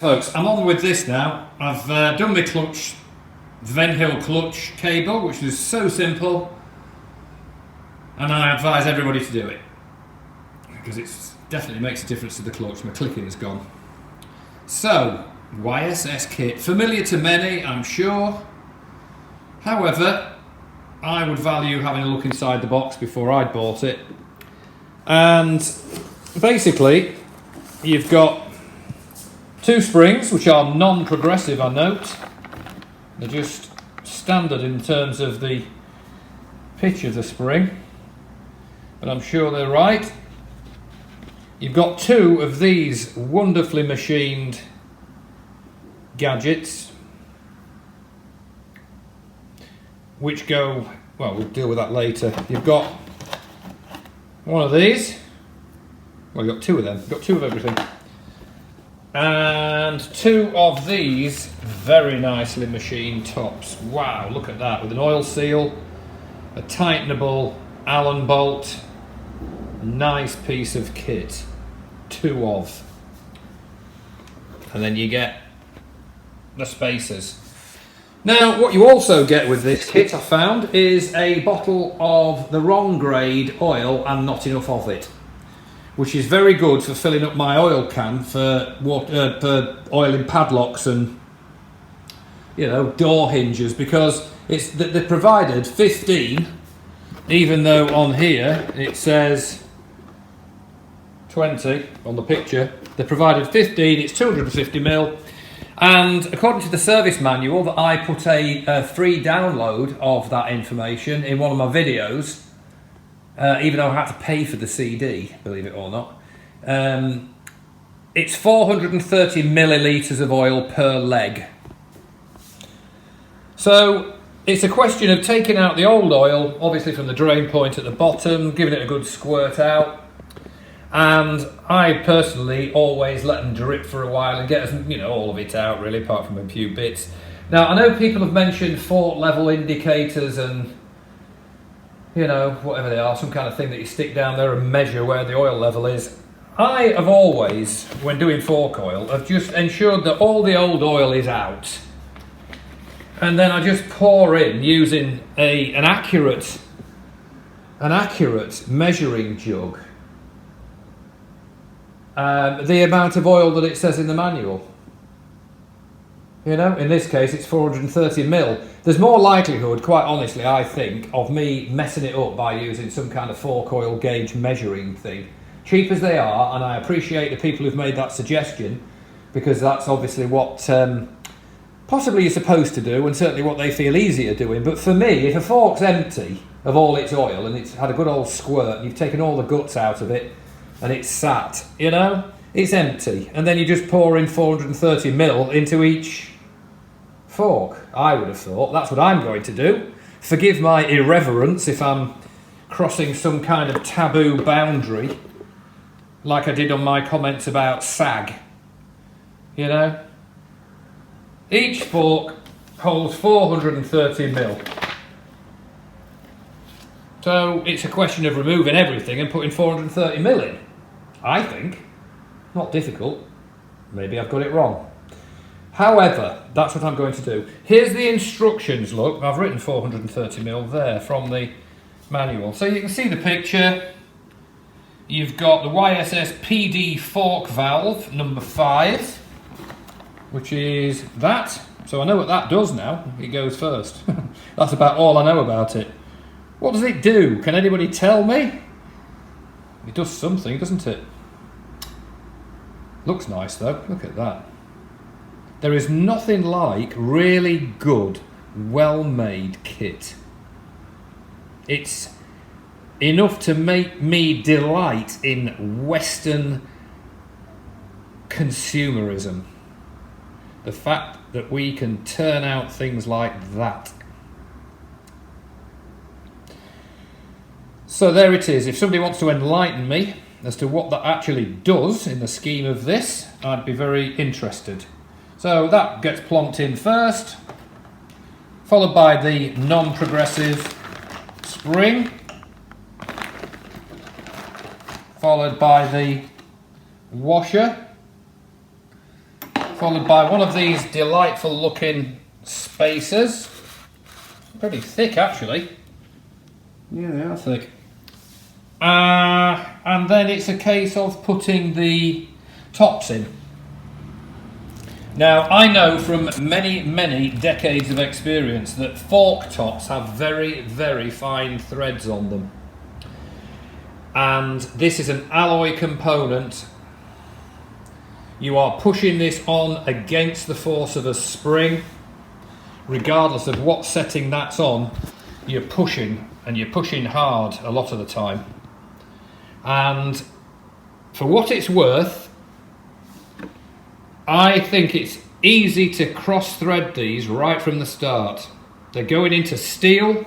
Folks, I'm on with this now. I've done my clutch, Enfield clutch cable, which is so simple, and I advise everybody to do it because it definitely makes a difference to the clutch. My clicking is gone. So, YSS kit, familiar to many, I'm sure. However, I would value having a look inside the box before I'd bought it. And basically, you've got two springs, which are non-progressive, I note. They're just standard in terms of the pitch of the spring, but I'm sure they're right. You've got two of these wonderfully machined gadgets, which go, well, we'll deal with that later. You've got one of these, well, you've got two of them, you've got two of everything. And two of these very nicely machined tops. Wow, look at that, with an oil seal, a tightenable Allen bolt. Nice piece of kit. Two of. And then you get the spacers. Now, what you also get with this kit, I found, is a bottle of the wrong grade oil and not enough of it, which is very good for filling up my oil can for oiling padlocks and, you know, door hinges, because it's they provided 15, even though on here it says 20 on the picture. They provided 15. It's 250ml, and according to the service manual that I put a free download of that information in one of my videos. Even though I had to pay for the CD, believe it or not. It's 430 millilitres of oil per leg. So it's a question of taking out the old oil, obviously from the drain point at the bottom, giving it a good squirt out. And I personally always let them drip for a while and get, you know, all of it out really, apart from a few bits. Now, I know people have mentioned fault level indicators and, you know, whatever they are, some kind of thing that you stick down there and measure where the oil level is. I have always, when doing fork oil, have just ensured that all the old oil is out. And then I just pour in, using an accurate measuring jug, the amount of oil that it says in the manual. You know, in this case it's 430ml. There's more likelihood, quite honestly, I think, of me messing it up by using some kind of fork oil gauge measuring thing. Cheap as they are, and I appreciate the people who've made that suggestion, because that's obviously what possibly you're supposed to do, and certainly what they feel easier doing. But for me, if a fork's empty of all its oil and it's had a good old squirt, and you've taken all the guts out of it, and it's sat, you know, it's empty, and then you just pour in 430ml into each fork. I would have thought that's what I'm going to do. Forgive my irreverence if I'm crossing some kind of taboo boundary, like I did on my comments about sag. You know, each fork holds 430ml. So it's a question of removing everything and putting 430ml in, I think. Not difficult. Maybe I've got it wrong. However, that's what I'm going to do. Here's the instructions, look. I've written 430ml there from the manual. So you can see the picture. You've got the YSS PD fork valve, number 5, which is that. So I know what that does now. It goes first. That's about all I know about it. What does it do? Can anybody tell me? It does something, doesn't it? Looks nice though, look at that. There is nothing like really good, well-made kit. It's enough to make me delight in Western consumerism. The fact that we can turn out things like that. So there it is. If somebody wants to enlighten me as to what that actually does in the scheme of this, I'd be very interested. So that gets plonked in first, followed by the non-progressive spring, followed by the washer, followed by one of these delightful looking spacers. Pretty thick actually. Yeah, they are thick. And then it's a case of putting the tops in. Now, I know from many decades of experience that fork tops have very, very fine threads on them. And this is an alloy component. You are pushing this on against the force of a spring. Regardless of what setting that's on, you're pushing, and you're pushing hard a lot of the time. And for what it's worth, I think it's easy to cross-thread these right from the start. They're going into steel.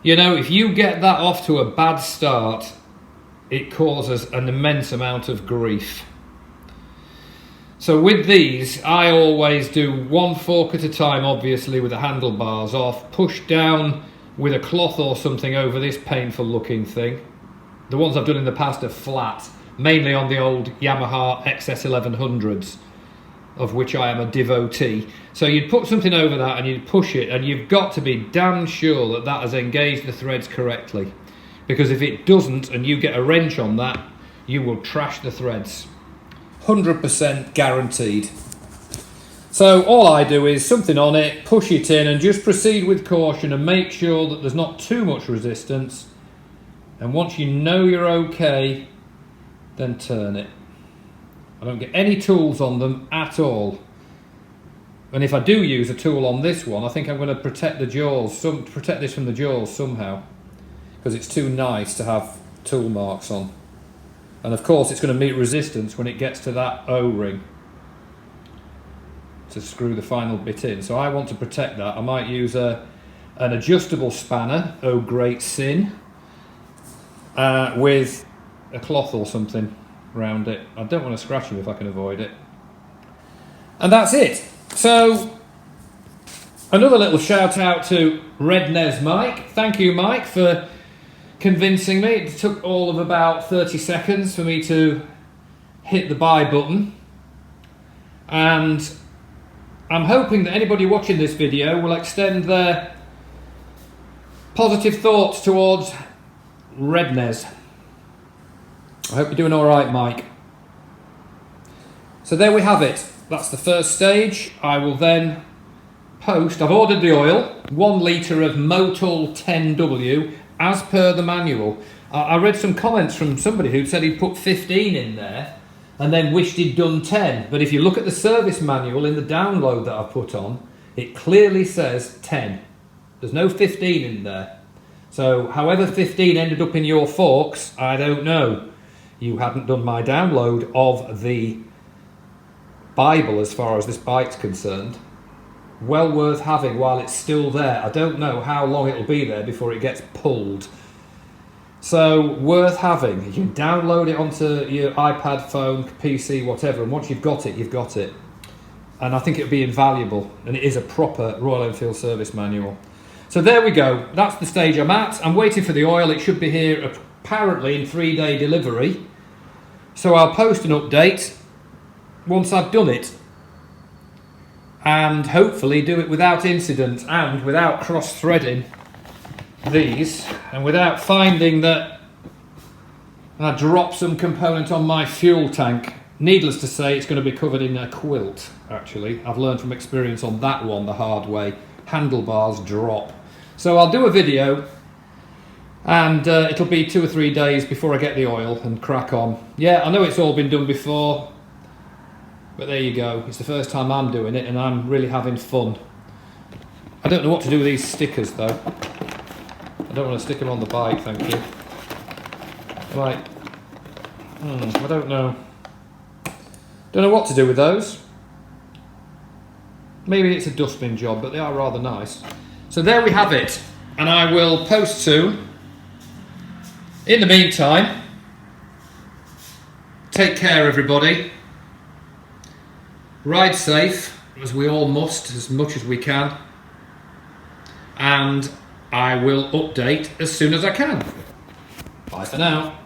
You know, if you get that off to a bad start, it causes an immense amount of grief. So with these, I always do one fork at a time, obviously, with the handlebars off, push down with a cloth or something over this painful looking thing. The ones I've done in the past are flat, mainly on the old Yamaha XS1100s, of which I am a devotee. So you'd put something over that and you'd push it, and you've got to be damn sure that that has engaged the threads correctly. Because if it doesn't and you get a wrench on that, you will trash the threads. 100% guaranteed. So all I do is something on it, push it in, and just proceed with caution and make sure that there's not too much resistance. And once you know you're okay, then turn it. I don't get any tools on them at all. And if I do use a tool on this one, I think I'm going to protect the jaws, protect this from the jaws somehow, because it's too nice to have tool marks on. And of course it's going to meet resistance when it gets to that O-ring to screw the final bit in. So I want to protect that. I might use an adjustable spanner, oh great sin, with a cloth or something around it. I don't want to scratch them if I can avoid it. And that's it. So another little shout out to Rednez Mike. Thank you, Mike, for convincing me. It took all of about 30 seconds for me to hit the buy button. And I'm hoping that anybody watching this video will extend their positive thoughts towards Rednez. I hope you're doing all right, Mike. So there we have it. That's the first stage. I will then post. I've ordered the oil, 1 litre of Motul 10W, as per the manual. I read some comments from somebody who said he'd put 15 in there and then wished he'd done 10. But if you look at the service manual in the download that I put on, it clearly says 10. There's no 15 in there. So however 15 ended up in your forks, I don't know. You hadn't done my download of the Bible as far as this bike's concerned. Well worth having while it's still there. I don't know how long it'll be there before it gets pulled. So worth having. You can download it onto your iPad, phone, PC, whatever, and once you've got it, you've got it. And I think it'll be invaluable, and it is a proper Royal Enfield service manual. So there we go. That's the stage I'm at. I'm waiting for the oil. It should be here apparently in 3-day delivery. So I'll post an update once I've done it, and hopefully do it without incident and without cross-threading these, and without finding that I drop some component on my fuel tank. Needless to say, it's going to be covered in a quilt, actually. I've learned from experience on that one the hard way. Handlebars drop. So I'll do a video, and it'll be 2 or 3 days before I get the oil and crack on. Yeah, I know it's all been done before, but there you go. It's the first time I'm doing it, and I'm really having fun. I don't know what to do with these stickers, though. I don't want to stick them on the bike, thank you. Right. I don't know. Don't know what to do with those. Maybe it's a dustbin job, but they are rather nice. So there we have it, and I will post soon. In the meantime, take care, everybody. Ride safe, as we all must, as much as we can. And I will update as soon as I can. Bye for now.